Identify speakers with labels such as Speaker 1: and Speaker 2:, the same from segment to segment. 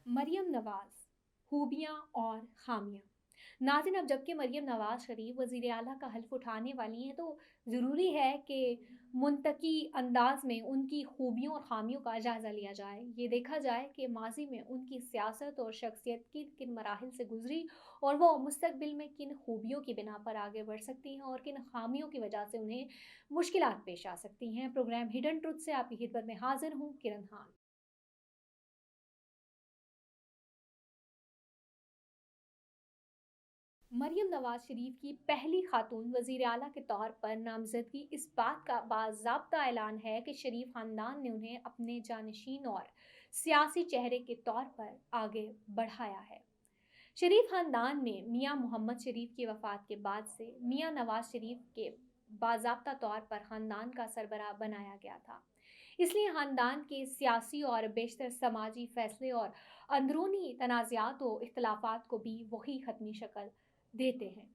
Speaker 1: मरियम नवाज, खूबियाँ और खामियाँ। नाज़रीन, अब जबकि मरियम नवाज शरीफ वज़ीर आला का हल्फ़ उठाने वाली हैं, तो ज़रूरी है कि मुंतकी अंदाज़ में उनकी खूबियों और ख़ामियों का जायज़ा लिया जाए। ये देखा जाए कि माज़ी में उनकी सियासत और शख्सियत किन किन मराहिल से गुज़री और वो मुस्तक़बिल में किन खूबियों की बिना पर आगे बढ़ सकती हैं और किन ख़ामियों की वजह से उन्हें मुश्किलात पेश आ सकती हैं। प्रोग्राम हिडन ट्रुथ से आपकी खिदमत में हाज़िर हूँ, किरण खान। मरियम नवाज शरीफ की पहली खातून वज़ीर आला के तौर पर नामज़दगी इस बात का बाज़ाब्ता ऐलान है कि शरीफ ख़ानदान ने उन्हें अपने जानशीन और सियासी चेहरे के तौर पर आगे बढ़ाया है। शरीफ ख़ानदान में मियाँ मोहम्मद शरीफ की वफ़ात के बाद से मियाँ नवाज शरीफ के बाज़ाब्ता तौर पर ख़ानदान का सरबराह बनाया गया था। इसलिए ख़ानदान के सियासी और बेशतर समाजी फ़ैसले और अंदरूनी तनाज़ात व इख्तिलाफ़ात को भी वही हतमी शक्ल देते हैं।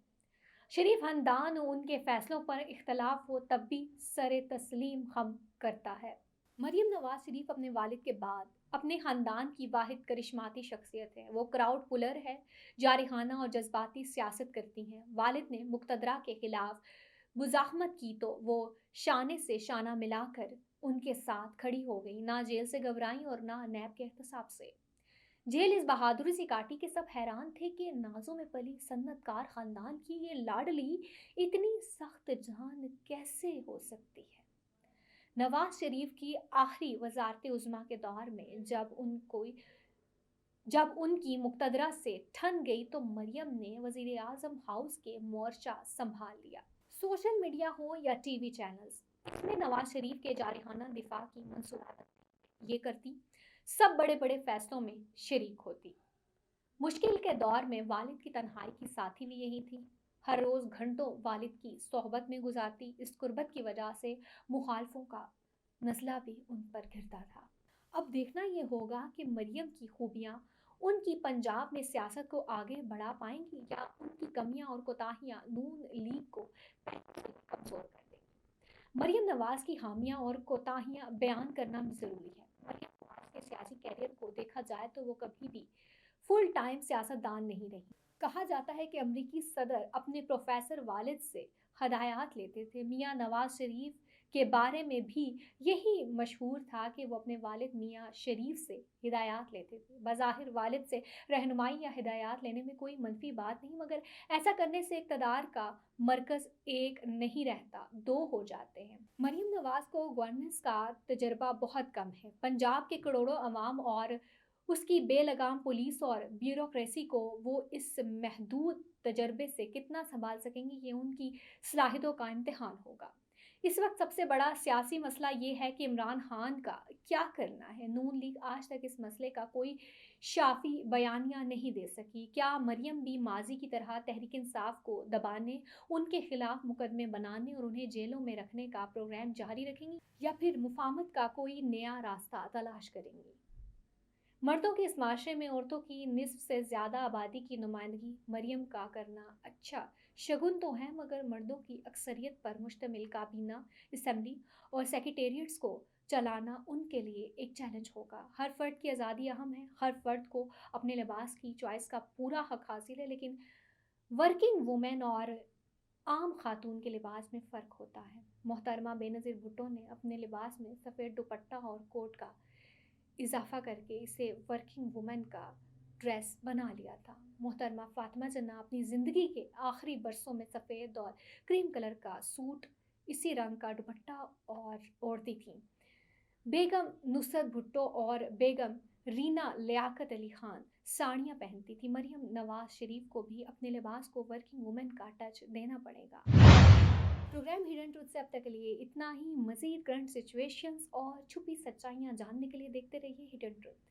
Speaker 1: शरीफ ख़ानदान उनके फ़ैसलों पर इख्तलाफ हो तब भी सर तस्लीम खम करता है। मरियम नवाज शरीफ अपने वालिद के बाद अपने ख़ानदान की वाहिद करिश्माती शख्सियत है। वो क्राउड पुलर है, जारिहाना और जज्बाती सियासत करती हैं। वालिद ने मुक़तदरा के ख़िलाफ़ मुज़ाहमत की तो वो शाने से शाना मिलाकर उनके साथ खड़ी हो गई, ना जेल से घबराई और ना नैब के एहतसाब से। जेल इस बहादुरी से काटी कि सब हैरान थे कि नाज़ों में पली सन्नतकार ख़ानदान की ये लाडली इतनी सख्त जान कैसे हो सकती है। नवाज शरीफ की आखिरी वज़ारत उज़्मा के दौर में जब उनकी मुक़तदरा से ठन गई तो मरियम ने वज़ीर आज़म हाउस के मोर्चा संभाल लिया। सोशल मीडिया हो या टीवी चैनल्स, इसमें नवाज शरीफ के जारहाना दिफा की मंसूबाबंदी ये करती, सब बड़े बड़े फैसलों में शरीक होती। मुश्किल के दौर में वालिद की तन्हाई की साथी भी यही थी। हर रोज़ घंटों वालिद की सोहबत में गुजारती। इस कुर्बत की वजह से मुखालफों का नज़ला भी उन पर घिरता था। अब देखना ये होगा कि मरियम की खूबियाँ उनकी पंजाब में सियासत को आगे बढ़ा पाएंगी या उनकी कमियां और कोताहियां नून लीग को कमज़ोर कर देंगी। मरियम नवाज की खामियां और कोताहियां बयान करना भी ज़रूरी है। मरियम नवाज के सियासी कैरियर को देखा जाए तो वो कभी भी फुल टाइम सियासतदान नहीं रही। कहा जाता है कि अमरीकी सदर अपने प्रोफेसर वालिद से हदायत लेते थे। मियाँ नवाज शरीफ के बारे में भी यही मशहूर था कि वो अपने वालिद मियाँ शरीफ से हिदायत लेते थे। बज़ाहिर वालिद से रहनुमाई या हिदायत लेने में कोई मनफी बात नहीं, मगर ऐसा करने से इक़्तिदार का मरकज़ एक नहीं रहता, दो हो जाते हैं। मरियम नवाज को गवर्नेंस का तजर्बा बहुत कम है। पंजाब के करोड़ों अवाम और उसकी बेलगाम पुलिस और ब्यूरोक्रेसी को वो इस महदूद तजर्बे से कितना संभाल सकेंगी, ये उनकी सलाहियतों का इम्तिहान होगा। इस वक्त सबसे बड़ा सियासी मसला ये है कि इमरान खान का क्या करना है। नून लीग आज तक इस मसले का कोई शाफी बयानिया नहीं दे सकी। क्या मरियम भी माजी की तरह तहरीक इंसाफ को दबाने, उनके खिलाफ मुकदमे बनाने और उन्हें जेलों में रखने का प्रोग्राम जारी रखेंगी या फिर मुफाहमत का कोई नया रास्ता तलाश करेंगी? मर्दों के इस माशरे में औरतों की निस्फ से ज़्यादा आबादी की नुमाइंदगी मरियम का करना अच्छा शगुन तो है, मगर मर्दों की अक्सरियत पर मुश्तमिल काबीना, असम्बली और सेक्रेटेरिएट्स को चलाना उनके लिए एक चैलेंज होगा। हर फर्द की आज़ादी अहम है, हर फर्द को अपने लिबास की चॉइस का पूरा हक हासिल है, लेकिन वर्किंग वुमेन और आम खातून के लिबास में फ़र्क होता है। मोहतरमा बेनज़ीर भुट्टो ने अपने लिबास में सफ़ेद दुपट्टा और कोट का इजाफा करके इसे वर्किंग वुमेन का ड्रेस बना लिया था। मोहतरमा फ़ातिमा जन्ना अपनी ज़िंदगी के आखिरी बरसों में सफ़ेद और क्रीम कलर का सूट, इसी रंग का दुपट्टा और ओढ़ती थीं। बेगम नुसरत भुट्टो और बेगम रीना लियाकत अली खान साड़ियाँ पहनती थी। मरियम नवाज शरीफ को भी अपने लिबास को वर्किंग वुमेन का टच देना पड़ेगा। प्रोग्राम हिडन ट्रुथ से अब तक के लिए इतना ही। मज़ीद करंट सिचुएशंस और छुपी सच्चाइयाँ जानने के लिए देखते रहिए हिडन ट्रुथ।